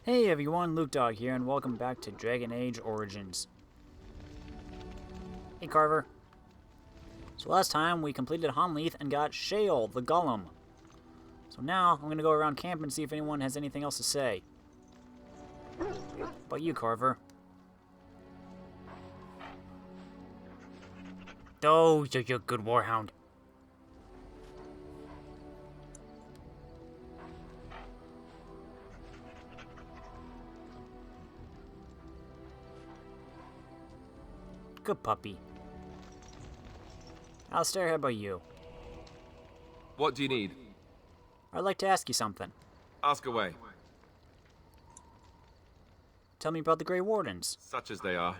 Hey everyone, Luke Dog here, and welcome back to Dragon Age Origins. Hey Carver. So last time we completed Honleith and got Shale, the golem. So now I'm gonna go around camp and see if anyone has anything else to say. How about you, Carver? Oh, you're a good warhound. Good puppy. Alistair, how about you? What do you need? I'd like to ask you something. Ask away. Tell me about the Grey Wardens. Such as they are.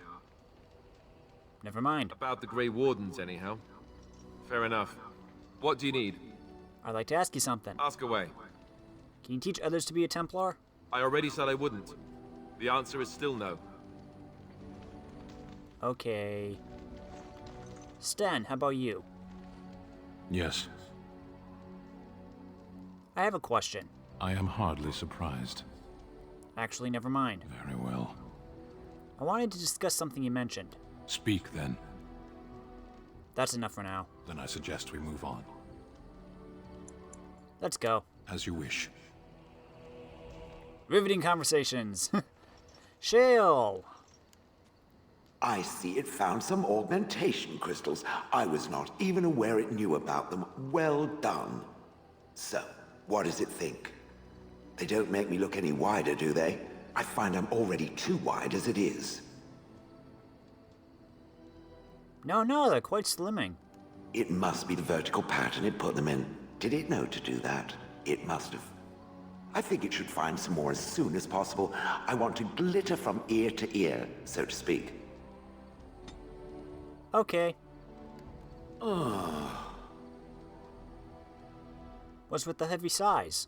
Never mind. About the Grey Wardens, anyhow. Fair enough. What do you need? I'd like to ask you something. Ask away. Can you teach others to be a Templar? I already said I wouldn't. The answer is still no. Okay. Sten, how about you? Yes, I have a question. I am hardly surprised. Actually, never mind. Very well. I wanted to discuss something you mentioned. Speak then. That's enough for now. Then I suggest we move on. Let's go. As you wish. Riveting conversations. Shale! I see it found some augmentation crystals. I was not even aware it knew about them. Well done. So, what does it think? They don't make me look any wider, do they? I find I'm already too wide as it is. No, they're quite slimming. It must be the vertical pattern it put them in. Did it know to do that? It must have. I think it should find some more as soon as possible. I want to glitter from ear to ear, so to speak. Okay. What's with the heavy sighs?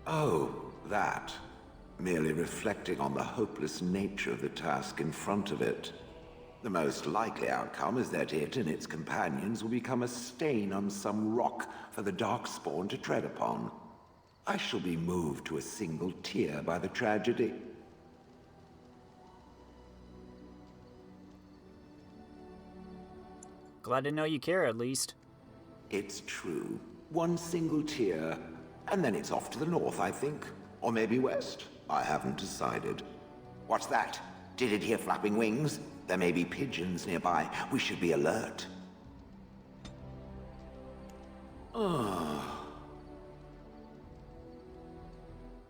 Oh, that. Merely reflecting on the hopeless nature of the task in front of it. The most likely outcome is that it and its companions will become a stain on some rock for the Darkspawn to tread upon. I shall be moved to a single tear by the tragedy. Glad to know you care, at least. It's true. One single tear, and then it's off to the north, I think. Or maybe west. I haven't decided. What's that? Did it hear flapping wings? There may be pigeons nearby. We should be alert.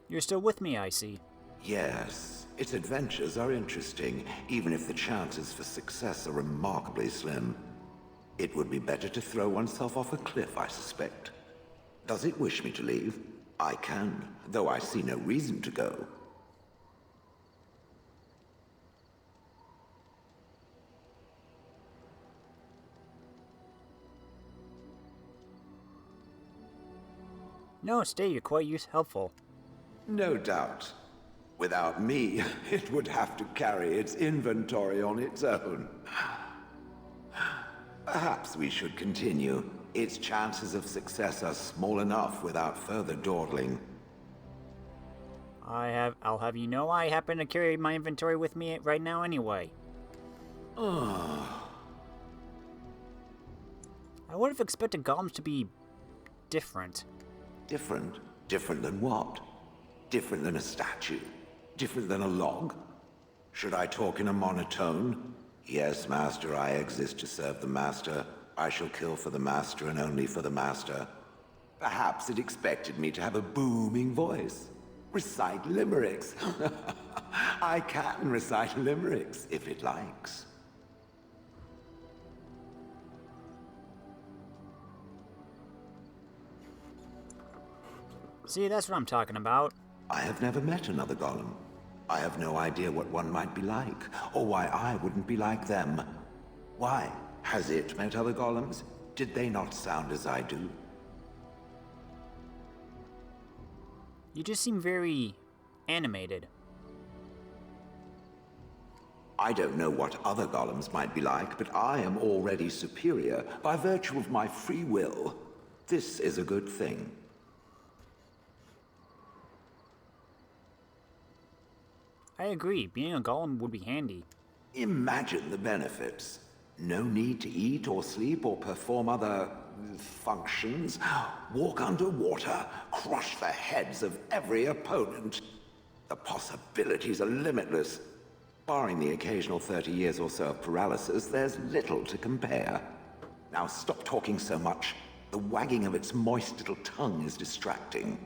You're still with me, I see. Yes, its adventures are interesting, even if the chances for success are remarkably slim. It would be better to throw oneself off a cliff, I suspect. Does it wish me to leave? I can, though I see no reason to go. No, stay, you're quite helpful. No doubt. Without me, it would have to carry its inventory on its own. Perhaps we should continue. Its chances of success are small enough without further dawdling. I'll have you know I happen to carry my inventory with me right now anyway. I would have expected golems to be different. Different? Different than what? Different than a statue? Different than a log? Should I talk in a monotone? Yes, Master, I exist to serve the Master. I shall kill for the Master and only for the Master. Perhaps it expected me to have a booming voice. Recite limericks. I can recite limericks, if it likes. See, that's what I'm talking about. I have never met another golem. I have no idea what one might be like, or why I wouldn't be like them. Why? Has it met other golems? Did they not sound as I do? You just seem very animated. I don't know what other golems might be like, but I am already superior by virtue of my free will. This is a good thing. I agree, being a golem would be handy. Imagine the benefits. No need to eat or sleep or perform other functions. Walk underwater, crush the heads of every opponent. The possibilities are limitless. Barring the occasional 30 years or so of paralysis, there's little to compare. Now stop talking so much. The wagging of its moist little tongue is distracting.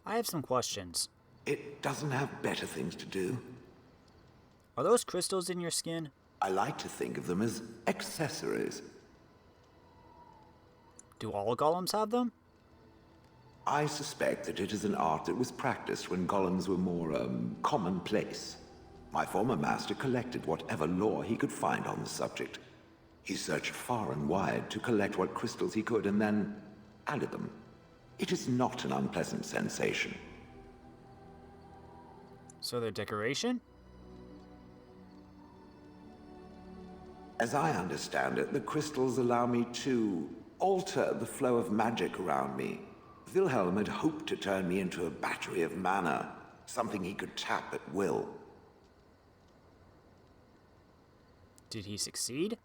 I have some questions. It doesn't have better things to do. Are those crystals in your skin? I like to think of them as accessories. Do all golems have them? I suspect that it is an art that was practiced when golems were more, commonplace. My former master collected whatever lore he could find on the subject. He searched far and wide to collect what crystals he could and then added them. It is not an unpleasant sensation. So they're decoration? As I understand it, the crystals allow me to alter the flow of magic around me. Wilhelm had hoped to turn me into a battery of mana, something he could tap at will. Did he succeed?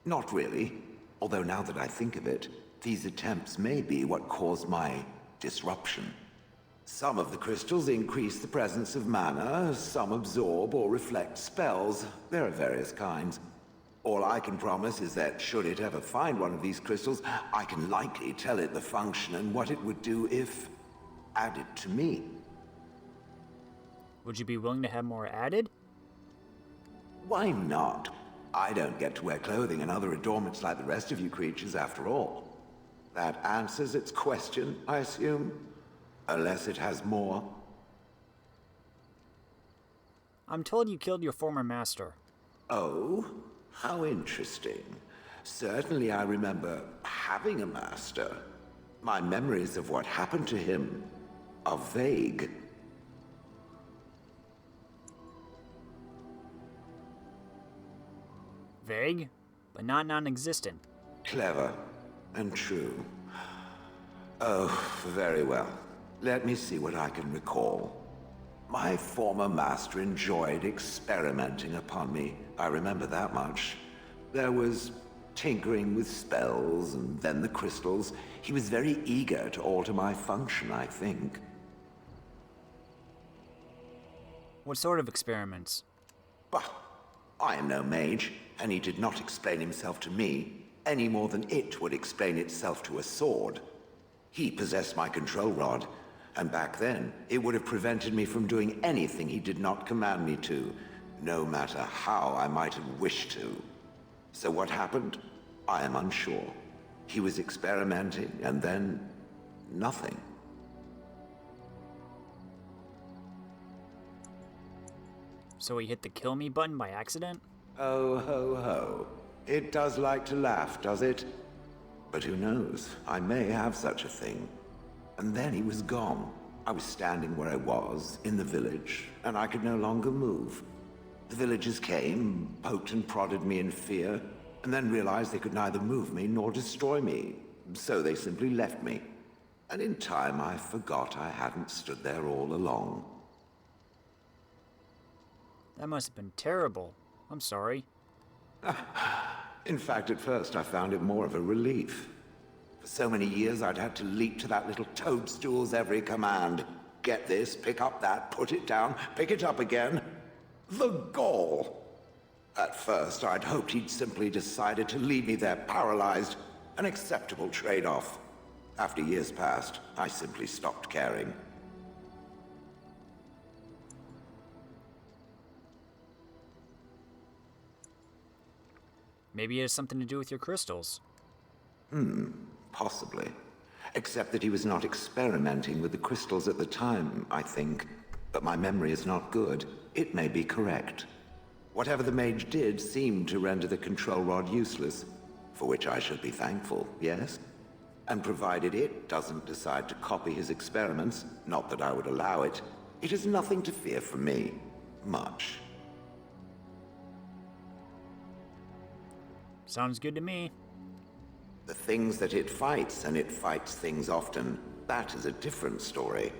Not really, although now that I think of it, these attempts may be what caused my disruption. Some of the crystals increase the presence of mana, some absorb or reflect spells. There are various kinds. All I can promise is that should it ever find one of these crystals, I can likely tell it the function and what it would do if added to me. Would you be willing to have more added? Why not? I don't get to wear clothing and other adornments like the rest of you creatures after all. That answers its question, I assume? Unless it has more. I'm told you killed your former master. Oh, how interesting. Certainly I remember having a master. My memories of what happened to him are vague. Vague, but not non-existent. Clever and true. Oh, very well. Let me see what I can recall. My former master enjoyed experimenting upon me. I remember that much. There was tinkering with spells, and then the crystals. He was very eager to alter my function, I think. What sort of experiments? Bah, I am no mage, and he did not explain himself to me, any more than it would explain itself to a sword. He possessed my control rod, and back then, it would have prevented me from doing anything he did not command me to, no matter how I might have wished to. So what happened? I am unsure. He was experimenting, and then nothing. So he hit the kill me button by accident? Oh, ho, ho. It does like to laugh, does it? But who knows? I may have such a thing. And then he was gone. I was standing where I was, in the village, and I could no longer move. The villagers came, poked and prodded me in fear, and then realized they could neither move me nor destroy me. So they simply left me. And in time, I forgot I hadn't stood there all along. That must have been terrible. I'm sorry. In fact, at first I found it more of a relief. For so many years I'd had to leap to that little toadstool's every command. Get this, pick up that, put it down, pick it up again. The gall! At first I'd hoped he'd simply decided to leave me there paralyzed. An acceptable trade-off. After years passed, I simply stopped caring. Maybe it has something to do with your crystals. Possibly. Except that he was not experimenting with the crystals at the time, I think. But my memory is not good. It may be correct. Whatever the mage did seemed to render the control rod useless, for which I should be thankful, yes? And provided it doesn't decide to copy his experiments, not that I would allow it, it is nothing to fear from me. Much. Sounds good to me. The things that it fights, and it fights things often, that is a different story.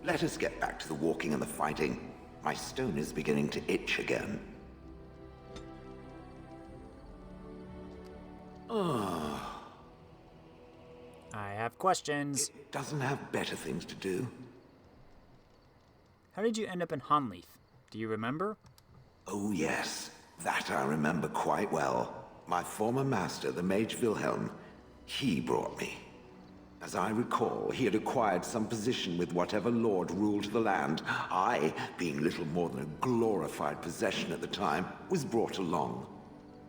Let us get back to the walking and the fighting. My stone is beginning to itch again. I have questions. It doesn't have better things to do. How did you end up in Honleaf? Do you remember? Oh yes, that I remember quite well. My former master, the Mage Wilhelm, he brought me. As I recall, he had acquired some position with whatever lord ruled the land. I, being little more than a glorified possession at the time, was brought along.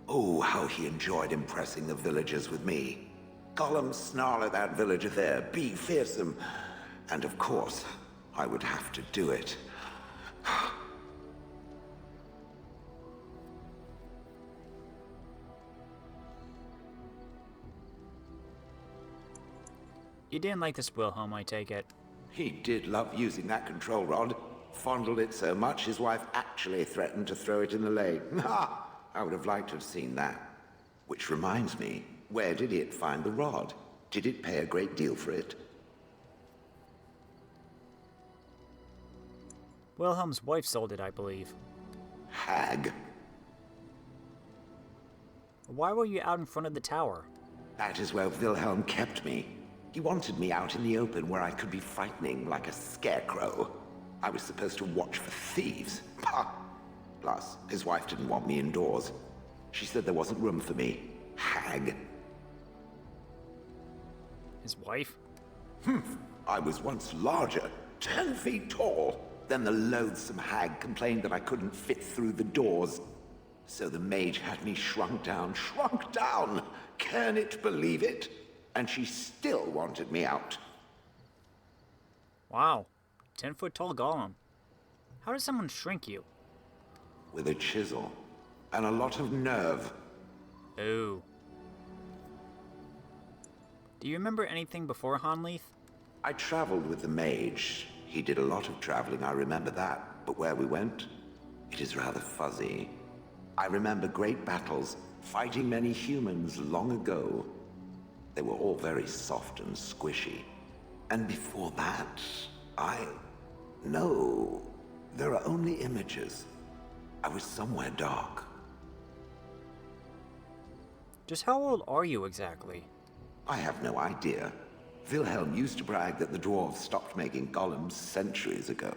Oh, how he enjoyed impressing the villagers with me. Golem snarl at that villager there, be fearsome. And of course, I would have to do it. You didn't like this Wilhelm, I take it. He did love using that control rod. Fondled it so much, his wife actually threatened to throw it in the lake. Ha! I would have liked to have seen that. Which reminds me, where did it find the rod? Did it pay a great deal for it? Wilhelm's wife sold it, I believe. Hag. Why were you out in front of the tower? That is where Wilhelm kept me. He wanted me out in the open where I could be frightening like a scarecrow. I was supposed to watch for thieves. Pah! Plus, his wife didn't want me indoors. She said there wasn't room for me. Hag. His wife? I was once larger, 10 feet tall. Then the loathsome hag complained that I couldn't fit through the doors. So the mage had me shrunk down. Can it believe it? And she still wanted me out. Wow. 10-foot tall golem. How does someone shrink you? With a chisel. And a lot of nerve. Oh. Do you remember anything before Honleaf? I traveled with the mage. He did a lot of traveling, I remember that. But where we went, it is rather fuzzy. I remember great battles, fighting many humans long ago. They were all very soft and squishy. And before that, No, there are only images. I was somewhere dark. Just how old are you exactly? I have no idea. Wilhelm used to brag that the dwarves stopped making golems centuries ago.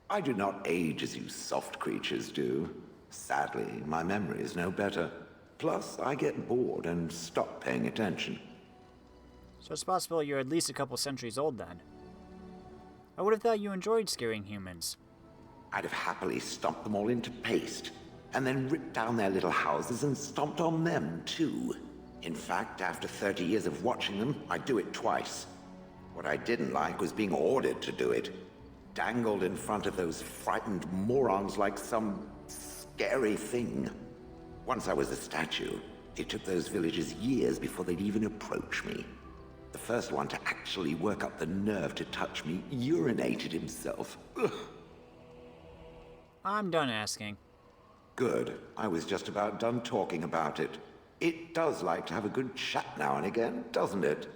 I do not age as you soft creatures do. Sadly, my memory is no better. Plus, I get bored and stop paying attention. So it's possible you're at least a couple centuries old then. I would have thought you enjoyed scaring humans. I'd have happily stomped them all into paste, and then ripped down their little houses and stomped on them, too. In fact, after 30 years of watching them, I'd do it twice. What I didn't like was being ordered to do it. Dangled in front of those frightened morons like some scary thing. Once I was a statue, it took those villagers years before they'd even approach me. The first one to actually work up the nerve to touch me urinated himself. Ugh. I'm done asking. Good. I was just about done talking about it. It does like to have a good chat now and again, doesn't it?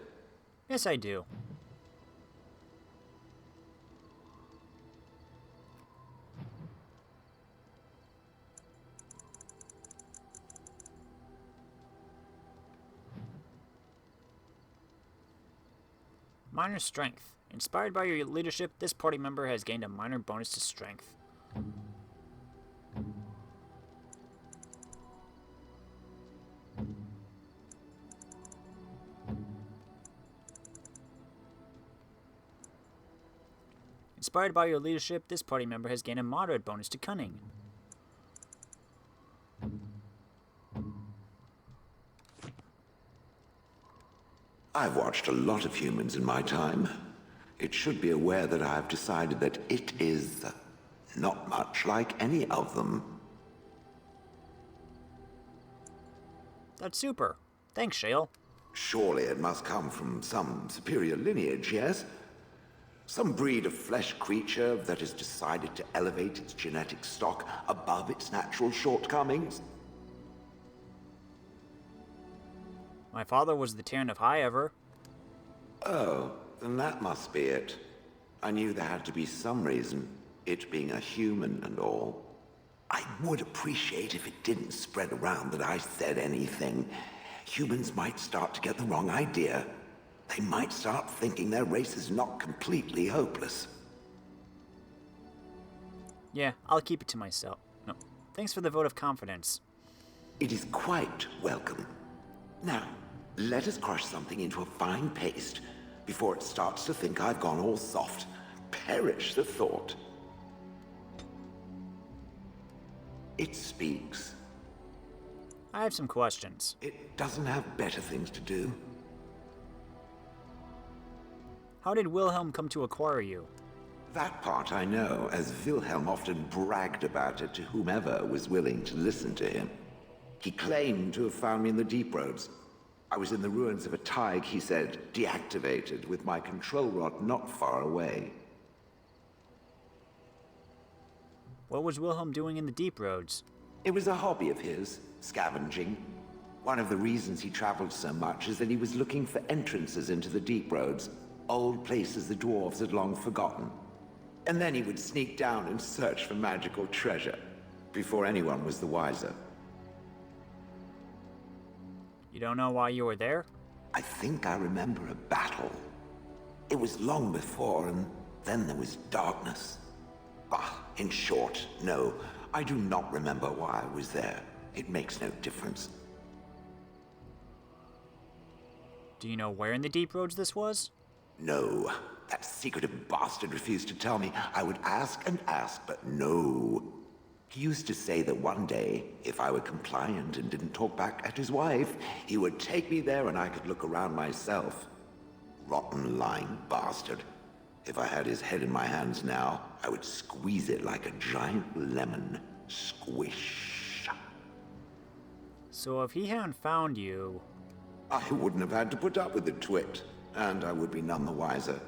Yes, I do. Minor strength. Inspired by your leadership, this party member has gained a minor bonus to strength. Inspired by your leadership, this party member has gained a moderate bonus to cunning. I've watched a lot of humans in my time. It should be aware that I've decided that it is not much like any of them. That's super. Thanks, Shale. Surely it must come from some superior lineage, yes? Some breed of flesh creature that has decided to elevate its genetic stock above its natural shortcomings? My father was the Terran of High Ever. Oh, then that must be it. I knew there had to be some reason, it being a human and all. I would appreciate if it didn't spread around that I said anything. Humans might start to get the wrong idea. They might start thinking their race is not completely hopeless. Yeah, I'll keep it to myself. No, thanks for the vote of confidence. It is quite welcome. Now, let us crush something into a fine paste before it starts to think I've gone all soft. Perish the thought. It speaks. I have some questions. It doesn't have better things to do. How did Wilhelm come to acquire you? That part I know, as Wilhelm often bragged about it to whomever was willing to listen to him. He claimed to have found me in the deep roads. I was in the ruins of a Tig, he said, deactivated, with my control rod not far away. What was Wilhelm doing in the deep roads? It was a hobby of his, scavenging. One of the reasons he traveled so much is that he was looking for entrances into the deep roads, old places the dwarves had long forgotten. And then he would sneak down and search for magical treasure, before anyone was the wiser. You don't know why you were there? I think I remember a battle. It was long before, and then there was darkness. Bah, in short, no, I do not remember why I was there. It makes no difference. Do you know where in the deep roads this was? No, that secretive bastard refused to tell me. I would ask and ask, but no. He used to say that one day, if I were compliant and didn't talk back at his wife, he would take me there and I could look around myself. Rotten, lying bastard. If I had his head in my hands now, I would squeeze it like a giant lemon. Squish. So if he hadn't found you... I wouldn't have had to put up with the twit, and I would be none the wiser.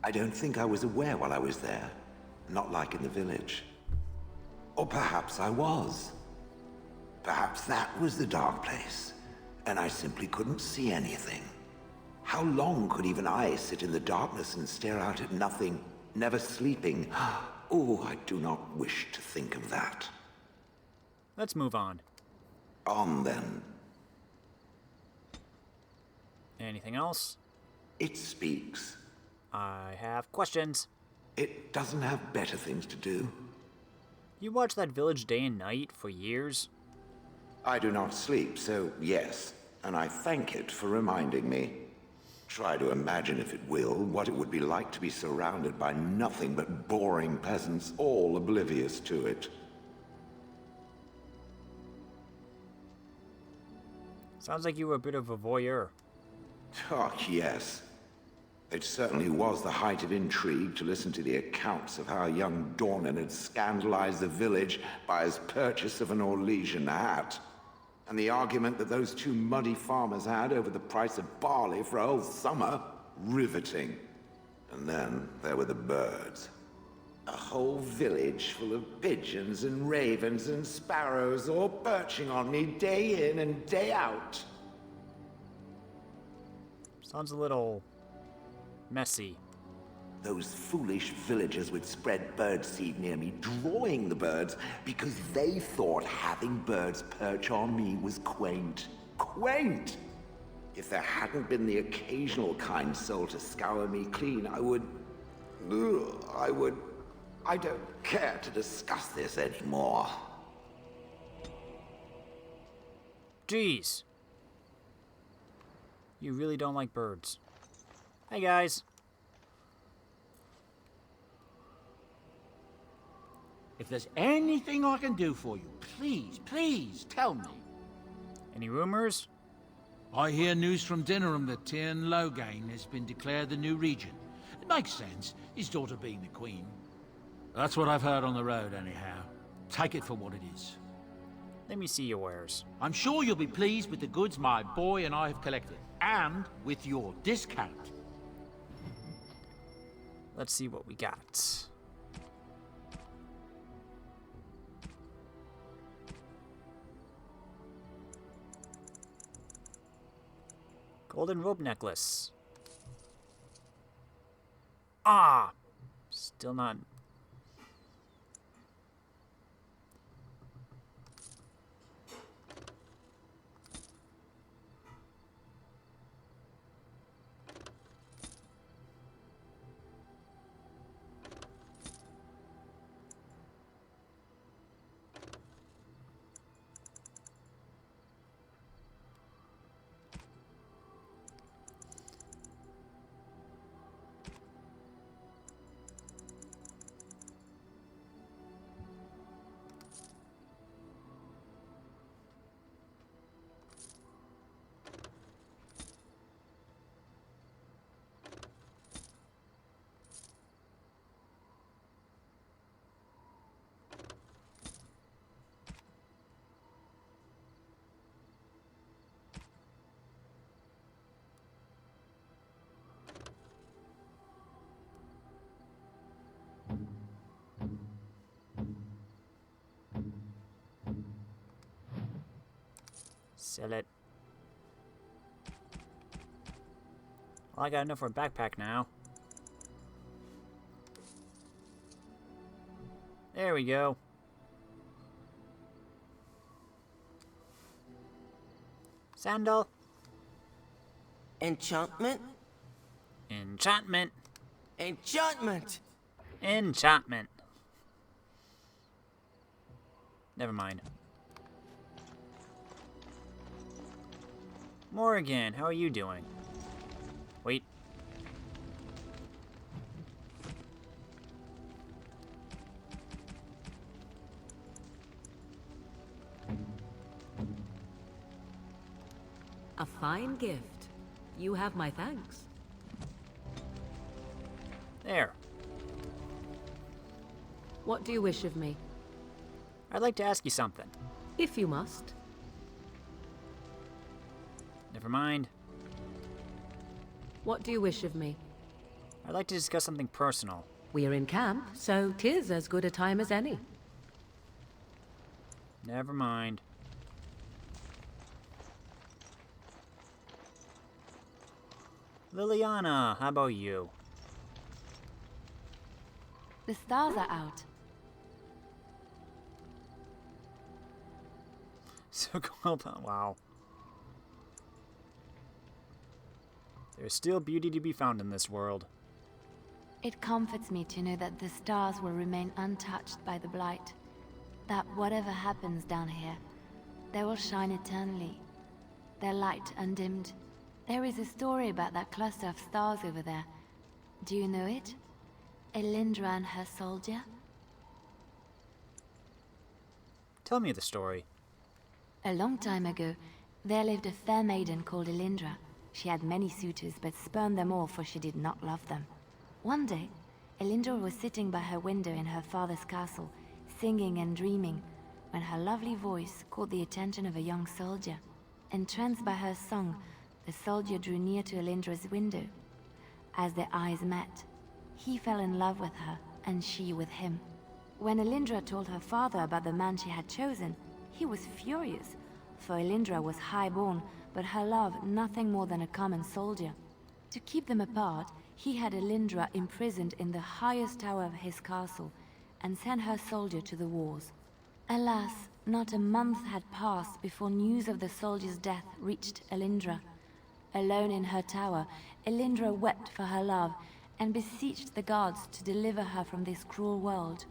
I don't think I was aware while I was there. Not like in the village. Or perhaps I was. Perhaps that was the dark place, and I simply couldn't see anything. How long could even I sit in the darkness and stare out at nothing, never sleeping? Oh, I do not wish to think of that. Let's move on. On then. Anything else? It speaks. I have questions. It doesn't have better things to do. You watch that village day and night for years? I do not sleep, so yes, and I thank it for reminding me. Try to imagine, if it will, what it would be like to be surrounded by nothing but boring peasants, all oblivious to it. Sounds like you were a bit of a voyeur. Oh, yes. It certainly was the height of intrigue to listen to the accounts of how young Dornan had scandalized the village by his purchase of an Orlesian hat. And the argument that those two muddy farmers had over the price of barley for a whole summer. Riveting. And then there were the birds. A whole village full of pigeons and ravens and sparrows all perching on me day in and day out. Sounds a little... messy. Those foolish villagers would spread birdseed near me, drawing the birds, because they thought having birds perch on me was quaint. Quaint! If there hadn't been the occasional kind soul to scour me clean, I don't care to discuss this anymore. Jeez. You really don't like birds. Hey guys. If there's anything I can do for you, please tell me. Any rumors? I hear news from Denerim that Tirn Logain has been declared the new regent. It makes sense, his daughter being the queen. That's what I've heard on the road, anyhow. Take it for what it is. Let me see your wares. I'm sure you'll be pleased with the goods my boy and I have collected, and with your discount. Let's see what we got. Golden rope necklace. Ah! Still not... Sell it. Well, I got enough for a backpack now. There we go. Sandal. Enchantment? Enchantment. Enchantment! Enchantment. Never mind. Morrigan, how are you doing? Wait. A fine gift. You have my thanks. There. What do you wish of me? I'd like to ask you something. If you must. Never mind. What do you wish of me? I'd like to discuss something personal. We are in camp, so 'tis as good a time as any. Never mind. Leliana, how about you? The stars are out. So cool. Wow. There's still beauty to be found in this world. It comforts me to know that the stars will remain untouched by the blight. That whatever happens down here, they will shine eternally. Their light undimmed. There is a story about that cluster of stars over there. Do you know it? Elindra and her soldier? Tell me the story. A long time ago, there lived a fair maiden called Elindra. She had many suitors, but spurned them all, for she did not love them. One day, Elindra was sitting by her window in her father's castle, singing and dreaming, when her lovely voice caught the attention of a young soldier. Entranced by her song, the soldier drew near to Elindra's window. As their eyes met, he fell in love with her, and she with him. When Elindra told her father about the man she had chosen, he was furious, for Elindra was high-born, but her love nothing more than a common soldier. To keep them apart, he had Elindra imprisoned in the highest tower of his castle, and sent her soldier to the wars. Alas, not a month had passed before news of the soldier's death reached Elindra. Alone in her tower, Elindra wept for her love, and beseeched the gods to deliver her from this cruel world.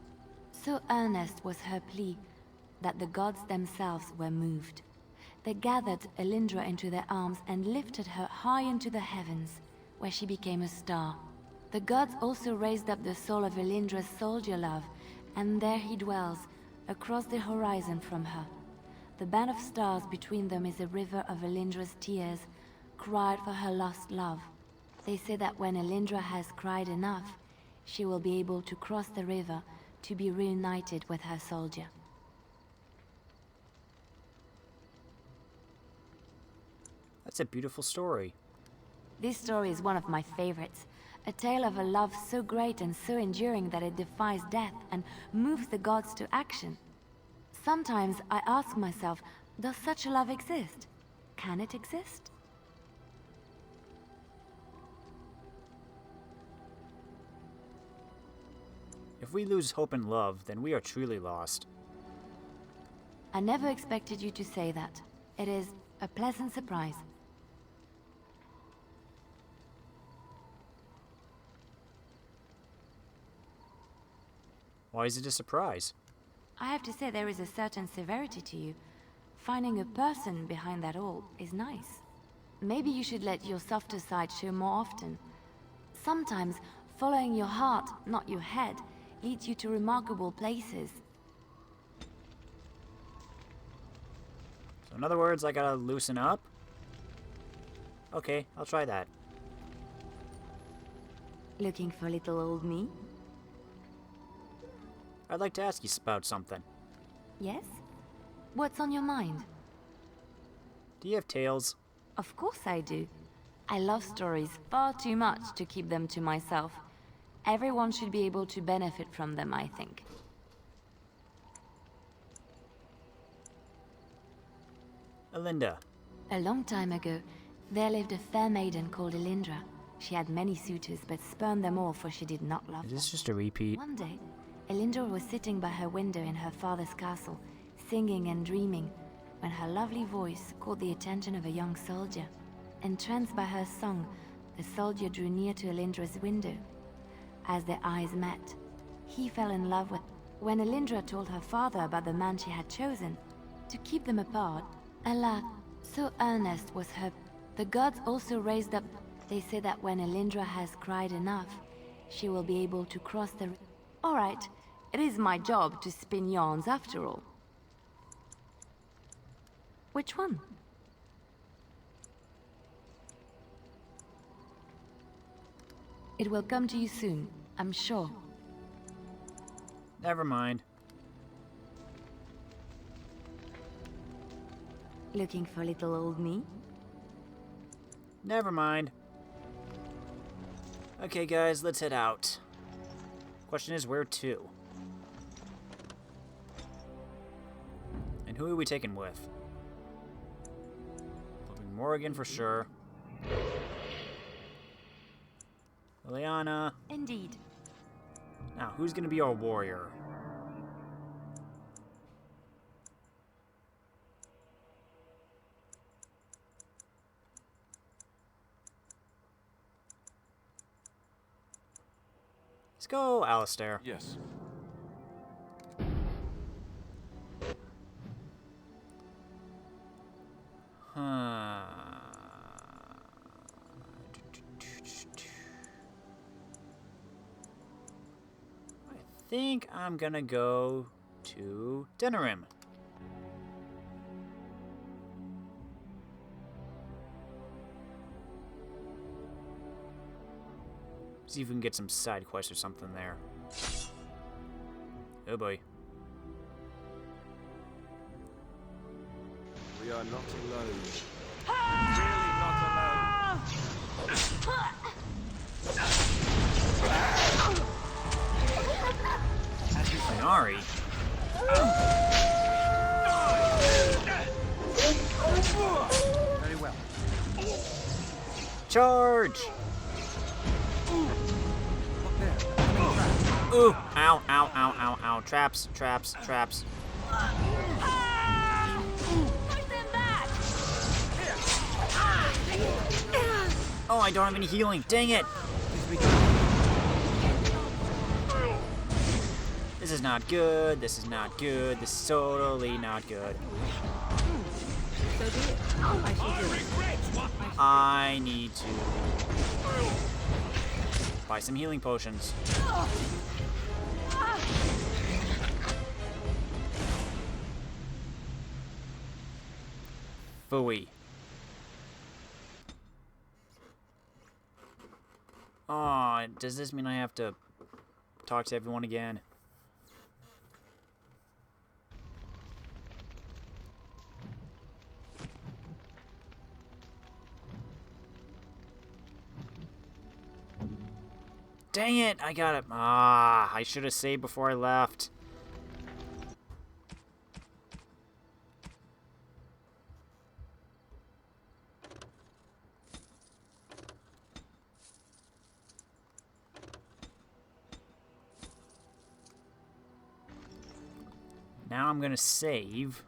So earnest was her plea, that the gods themselves were moved. They gathered Elindra into their arms and lifted her high into the heavens, where she became a star. The gods also raised up the soul of Elindra's soldier love, and there he dwells, across the horizon from her. The band of stars between them is a river of Elindra's tears, cried for her lost love. They say that when Elindra has cried enough, she will be able to cross the river to be reunited with her soldier. That's a beautiful story. This story is one of my favorites. A tale of a love so great and so enduring that it defies death and moves the gods to action. Sometimes I ask myself, does such a love exist? Can it exist? If we lose hope and love, then we are truly lost. I never expected you to say that. It is a pleasant surprise. Why is it a surprise? I have to say there is a certain severity to you. Finding a person behind that all is nice. Maybe you should let your softer side show more often. Sometimes, following your heart, not your head, leads you to remarkable places. So in other words, I gotta loosen up? Okay, I'll try that. Looking for little old me? I'd like to ask you about something. Yes? What's on your mind? Do you have tales? Of course I do. I love stories far too much to keep them to myself. Everyone should be able to benefit from them, I think. Elinda. A long time ago, there lived a fair maiden called Elindra. She had many suitors, but spurned them all, for she did not love Is them. this just a repeat? One day, Elindra was sitting by her window in her father's castle, singing and dreaming, when her lovely voice caught the attention of a young soldier. Entranced by her song, the soldier drew near to Elindra's window. As their eyes met, he fell in love with. When Elindra told her father about the man she had chosen to keep them apart, alas, so earnest was her. The gods also raised up. They say that when Elindra has cried enough, she will be able to cross the. All right, it is my job to spin yarns after all. Which one? It will come to you soon, I'm sure. Never mind. Looking for little old me? Never mind. Okay, guys, let's head out. Question is, where to? And who are we taking with? Looking Morrigan for sure. Leliana. Indeed. Now, who's gonna be our warrior? Let's go, Alistair. Yes. Huh. I think I'm gonna go to Denerim. See if we can get some side quests or something there. Oh boy. We are not alone. Really not alone. Minari. Very well. Charge! Ooh! Ow, ow, ow, ow, ow. Traps, traps, traps. Oh, I don't have any healing. Dang it! This is not good. This is not good. This is totally not good. So be it. I shall do it. I need to buy some healing potions. Phooey. Oh, does this mean I have to talk to everyone again? Dang it, I got it. Ah, I should have saved before I left. now I'm gonna save.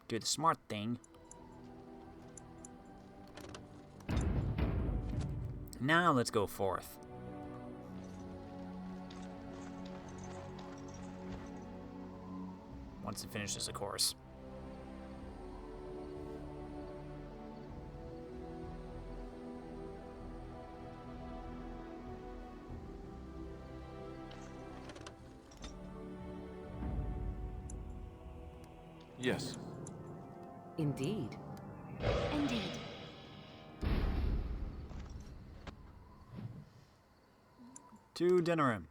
Do the smart thing. Now let's go forth. Once it finishes, of course. Yes. Indeed. Indeed. To Denerim.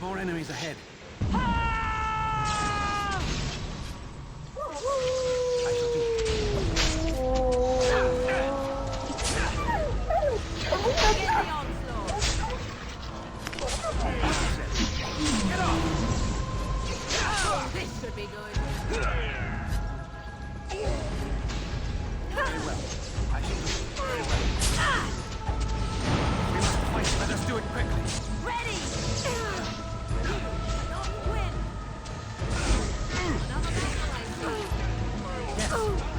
More enemies ahead. This should be good. Let us do it quickly. Ready! Don't win! Another battle, I see. Yes.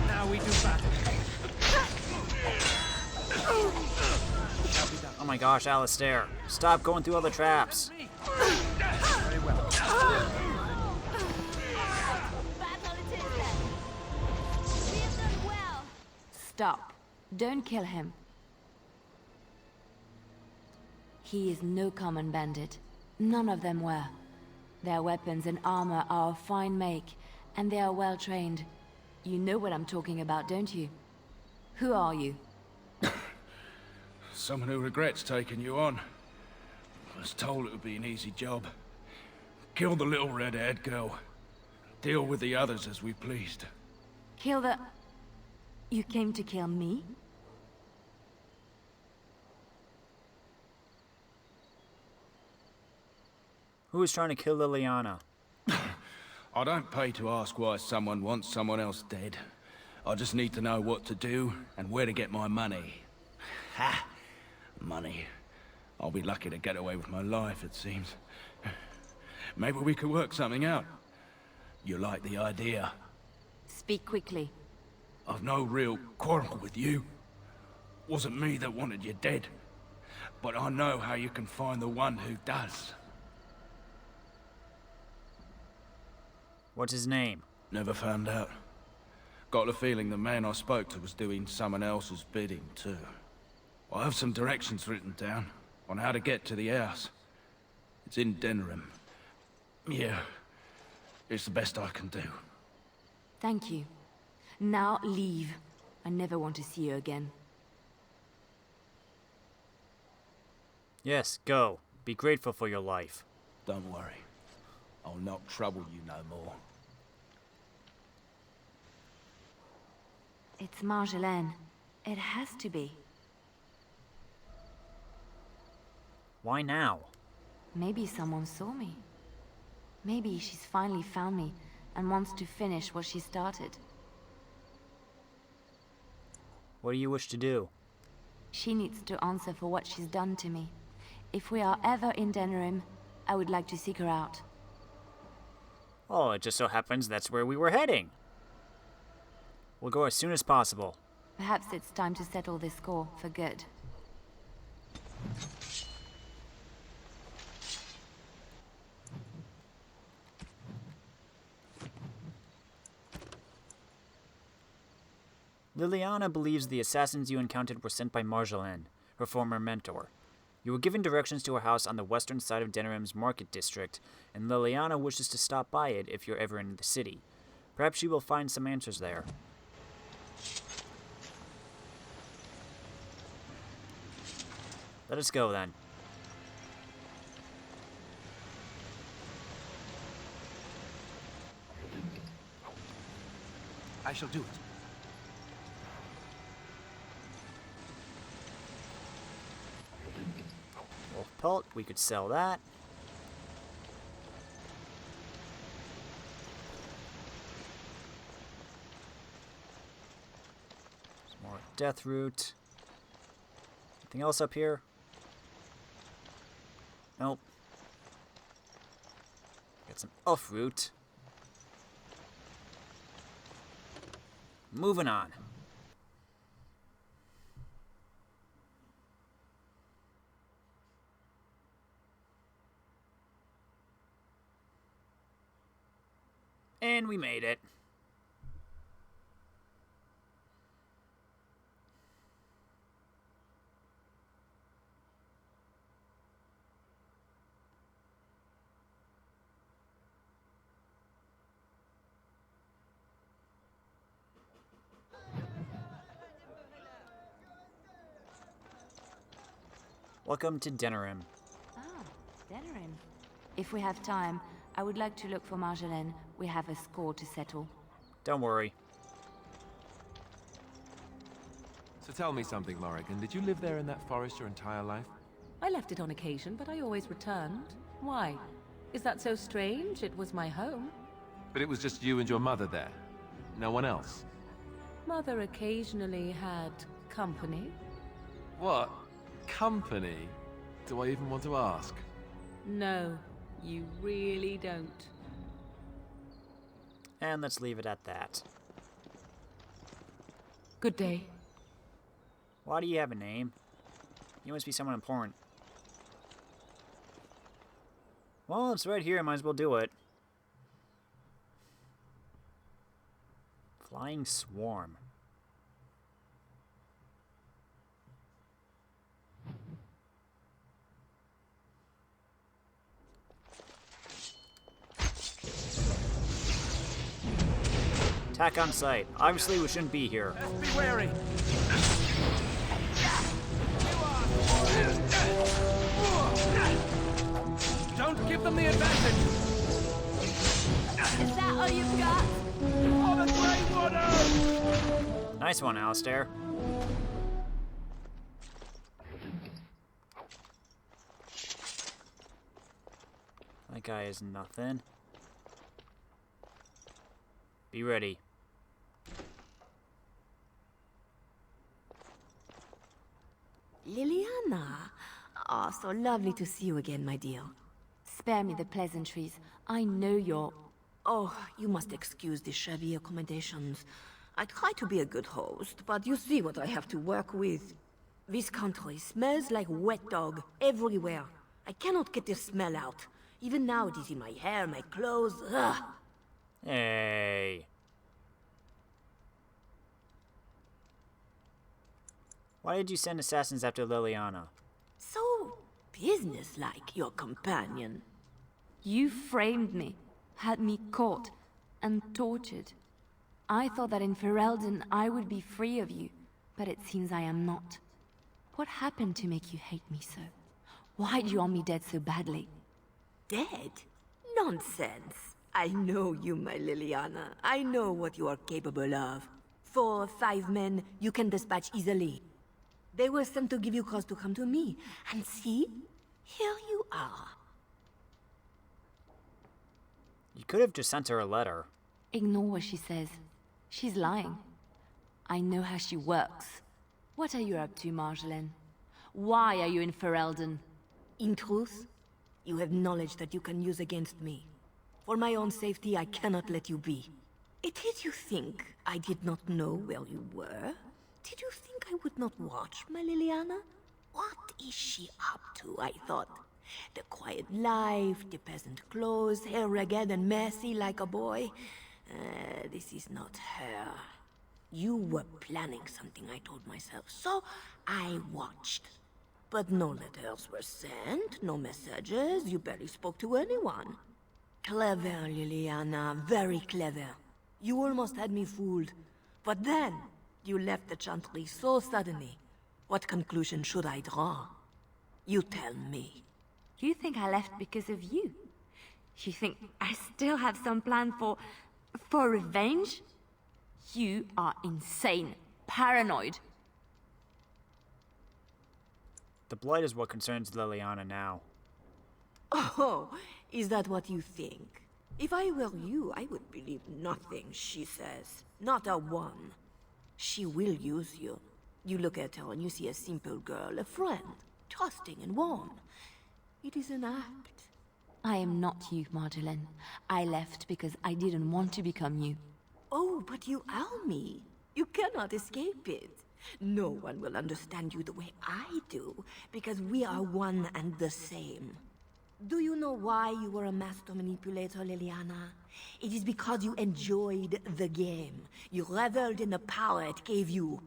Now we do battle. Oh my gosh, Alistair. Stop going through all the traps. Very well. Battle it is then. We have done well. Stop. Don't kill him. He is no common bandit. None of them were. Their weapons and armor are of fine make, and they are well trained. You know what I'm talking about, don't you? Who are you? Someone who regrets taking you on. I was told it would be an easy job. Kill the little red-haired girl. Deal with the others as we pleased. Kill the... You came to kill me? Who is trying to kill Leliana? I don't pay to ask why someone wants someone else dead. I just need to know what to do and where to get my money. Ha! Money. I'll be lucky to get away with my life, it seems. Maybe we could work something out. You like the idea? Speak quickly. I've no real quarrel with you. Wasn't me that wanted you dead. But I know how you can find the one who does. What's his name? Never found out. Got the feeling the man I spoke to was doing someone else's bidding, too. I have some directions written down on how to get to the house. It's in Denerim. Yeah, it's the best I can do. Thank you. Now leave. I never want to see you again. Yes, go. Be grateful for your life. Don't worry. I'll not trouble you no more. It's Marjolaine. It has to be. Why now? Maybe someone saw me. Maybe she's finally found me and wants to finish what she started. What do you wish to do? She needs to answer for what she's done to me. If we are ever in Denerim, I would like to seek her out. Oh, it just so happens that's where we were heading. We'll go as soon as possible. Perhaps it's time to settle this score for good. Leliana believes the assassins you encountered were sent by Marjolaine, her former mentor. You were given directions to her house on the western side of Denerim's market district, and Leliana wishes to stop by it if you're ever in the city. Perhaps she will find some answers there. Let us go, then. I shall do it. Wolf pelt, we could sell that. Death root. Anything else up here? Nope. Got some elf root. Moving on. And we made it. Welcome to Denerim. Ah, Denerim. If we have time, I would like to look for Marjolaine. We have a score to settle. Don't worry. So tell me something, Morrigan. Did you live there in that forest your entire life? I left it on occasion, but I always returned. Why? Is that so strange? It was my home. But it was just you and your mother there. No one else. Mother occasionally had company. What? Company? Do I even want to ask? No, you really don't. And let's leave it at that. Good day. Why do you have a name? You must be someone important. Well, it's right here. I might as well do it. Flying Swarm. Attack on sight. Obviously, we shouldn't be here. Be wary. Don't give them the advantage. Is that all you've got? On the Grey Water! Nice one, Alistair. That guy is nothing. Be ready. Leliana. Ah, so lovely to see you again, my dear. Spare me the pleasantries. I know you're... Oh, you must excuse the shabby accommodations. I try to be a good host, but you see what I have to work with. This country smells like wet dog everywhere. I cannot get the smell out. Even now it is in my hair, my clothes. Ugh. Hey. Why did you send assassins after Leliana? So businesslike, your companion. You framed me, had me caught, and tortured. I thought that in Ferelden I would be free of you, but it seems I am not. What happened to make you hate me so? Why do you want me dead so badly? Dead? Nonsense. I know you, my Leliana. I know what you are capable of. 4 or 5 men you can dispatch easily. They were sent to give you cause to come to me. And see? Here you are. You could have just sent her a letter. Ignore what she says. She's lying. I know how she works. What are you up to, Marjolaine? Why are you in Ferelden? In truth, you have knowledge that you can use against me. For my own safety, I cannot let you be. Did you think I did not know where you were? Did you think I would not watch, my Leliana? What is she up to, I thought? The quiet life, the peasant clothes, hair ragged and messy like a boy. This is not her. You were planning something, I told myself, so I watched. But no letters were sent, no messages, you barely spoke to anyone. Clever, Leliana, very clever. You almost had me fooled. But then, you left the Chantry so suddenly. What conclusion should I draw? You tell me. You think I left because of you? You think I still have some plan for revenge? You are insane, paranoid. The Blight is what concerns Leliana now. Oh, is that what you think? If I were you, I would believe nothing she says. Not a one. She will use you. You look at her and you see a simple girl, a friend, trusting and warm. It is an act. I am not you, Marjolaine. I left because I didn't want to become you. Oh, but you are me. You cannot escape it. No one will understand you the way I do, because we are one and the same. Do you know why you were a master manipulator, Leliana? It is because you enjoyed the game. You reveled in the power it gave you.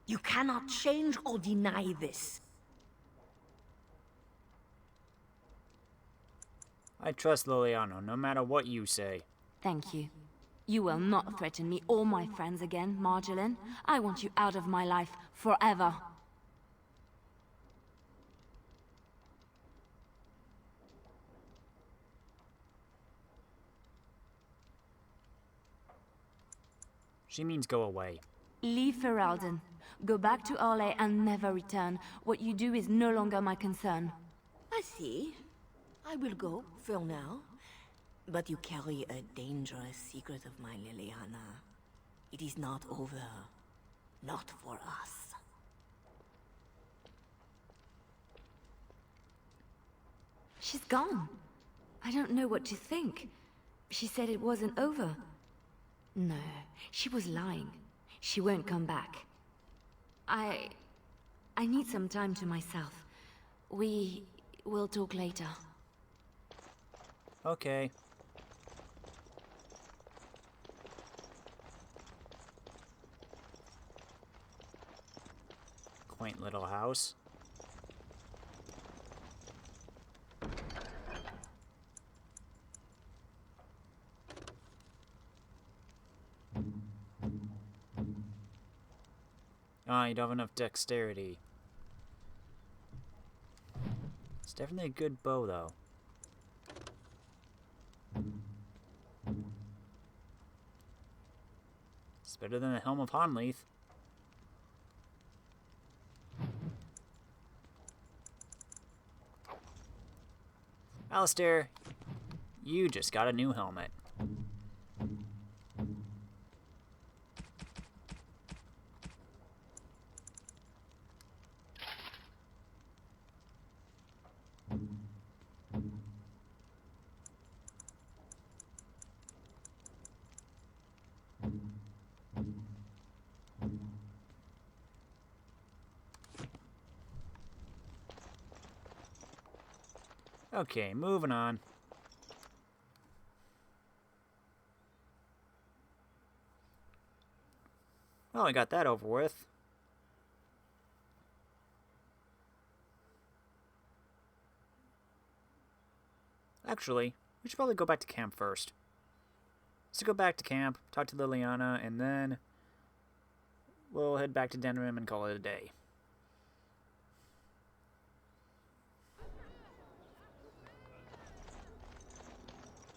You cannot change or deny this. I trust Leliana, no matter what you say. Thank you. You will not threaten me or my friends again, Marjolaine. I want you out of my life forever. She means go away. Leave Ferelden. Go back to Arle and never return. What you do is no longer my concern. I see. I will go, for now. But you carry a dangerous secret of mine, Leliana. It is not over. Not for us. She's gone. I don't know what to think. She said it wasn't over. No, she was lying. She won't come back. I need some time to myself. We will talk later. Okay. Quaint little house. Ah, you don't have enough dexterity. It's definitely a good bow, though. It's better than the Helm of Honleith. Alistair, you just got a new helmet. Okay, moving on. Well, I got that over with. Actually, we should probably go back to camp first. Let's go back to camp, talk to Leliana, and then we'll head back to Denerim and call it a day.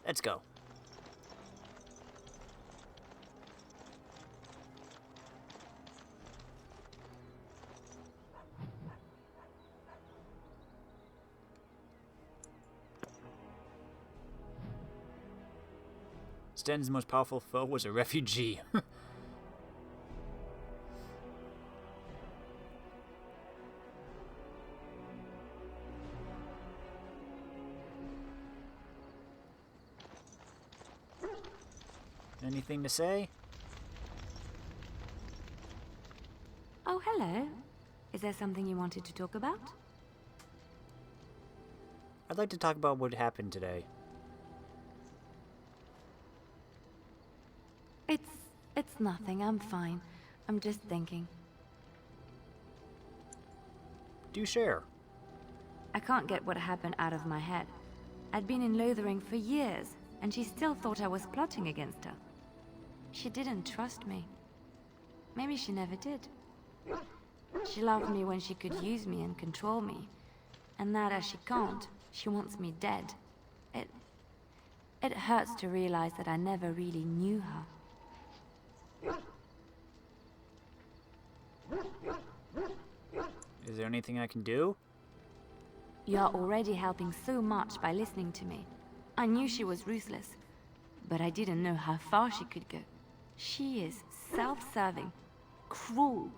Let's go. Sten's most powerful foe was a refugee. Anything to say? Oh, hello. Is there something you wanted to talk about? I'd like to talk about what happened today. It's nothing. I'm fine. I'm just thinking. Do share. I can't get what happened out of my head. I'd been in Lothering for years, and she still thought I was plotting against her. She didn't trust me. Maybe she never did. She loved me when she could use me and control me. And now that she can't, she wants me dead. It hurts to realize that I never really knew her. Is there anything I can do? You're already helping so much by listening to me. I knew she was ruthless, but I didn't know how far she could go. She is self-serving, cruel.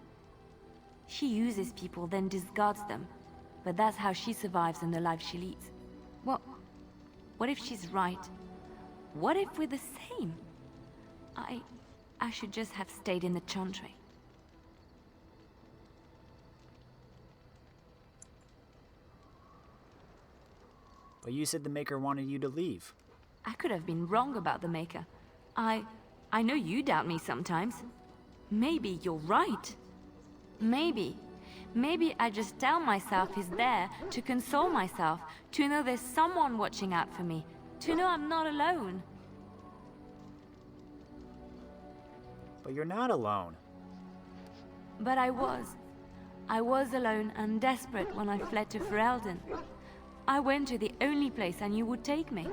She uses people, then discards them. But that's how she survives in the life she leads. What if she's right? What if we're the same? I should just have stayed in the Chantry. But you said the Maker wanted you to leave. I could have been wrong about the Maker. I know you doubt me sometimes. Maybe you're right. Maybe I just tell myself he's there to console myself, to know there's someone watching out for me, to know I'm not alone. But you're not alone. But I was. I was alone and desperate when I fled to Ferelden. I went to the only place I knew would take me.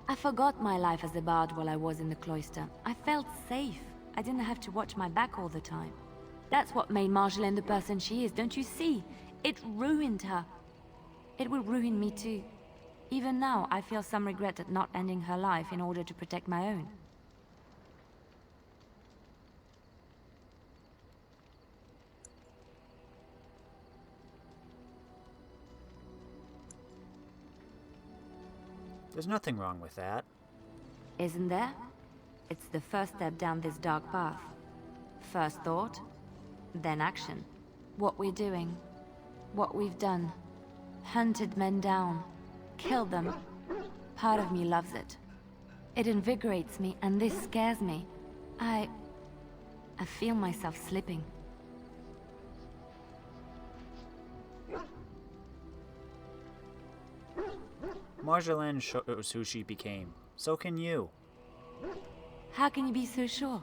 I forgot my life as a bard while I was in the cloister. I felt safe. I didn't have to watch my back all the time. That's what made Marjolaine the person she is, don't you see? It ruined her. It will ruin me too. Even now, I feel some regret at not ending her life in order to protect my own. There's nothing wrong with that. Isn't there? It's the first step down this dark path. First thought, then action. What we're doing, what we've done. Hunted men down, killed them. Part of me loves it. It invigorates me, and this scares me. I feel myself slipping. Marjolaine shows who she became. So can you. How can you be so sure?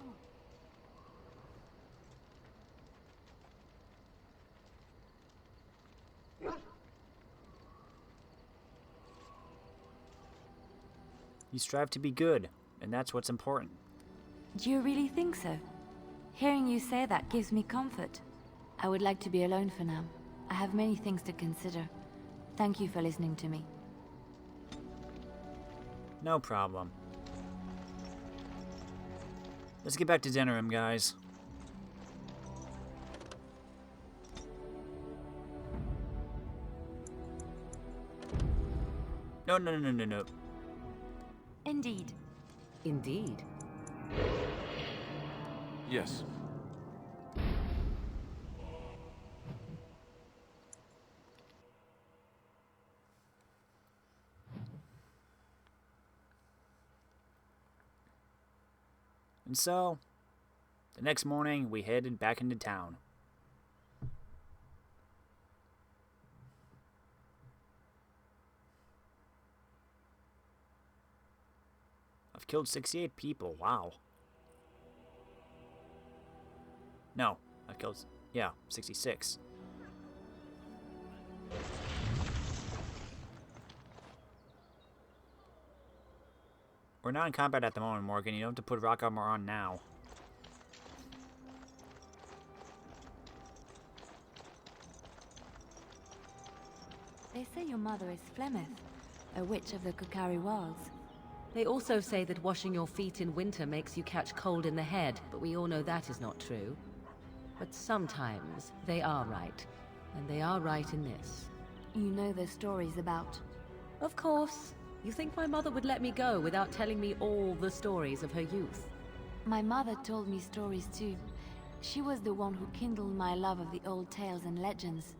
You strive to be good, and that's what's important. Do you really think so? Hearing you say that gives me comfort. I would like to be alone for now. I have many things to consider. Thank you for listening to me. No problem. Let's get back to Denerim, guys. No. Indeed. Indeed. Yes. And so, the next morning, we headed back into town. I've killed 68 people, wow. No, I've killed, 66. We're not in combat at the moment, Morgan. You don't have to put rock armor on now. They say your mother is Flemeth, a witch of the Kokari Wilds. They also say that washing your feet in winter makes you catch cold in the head, but we all know that is not true. But sometimes they are right, and they are right in this. You know the stories about... Of course. You think my mother would let me go without telling me all the stories of her youth? My mother told me stories too. She was the one who kindled my love of the old tales and legends.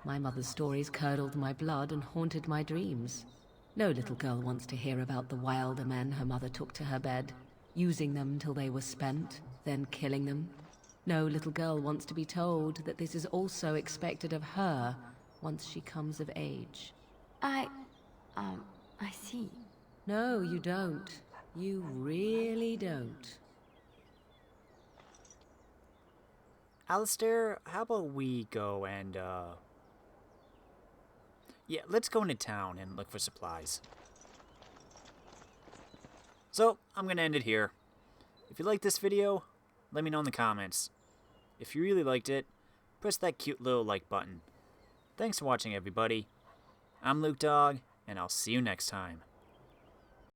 My mother's stories curdled my blood and haunted my dreams. No little girl wants to hear about the wilder men her mother took to her bed, using them till they were spent, then killing them. No little girl wants to be told that this is also expected of her once she comes of age. I see. No, you don't. You really don't. Alistair, how about we go and, yeah, let's go into town and look for supplies. So, I'm gonna end it here. If you liked this video, let me know in the comments. If you really liked it, press that cute little like button. Thanks for watching, everybody. I'm Luke Dog, and I'll see you next time.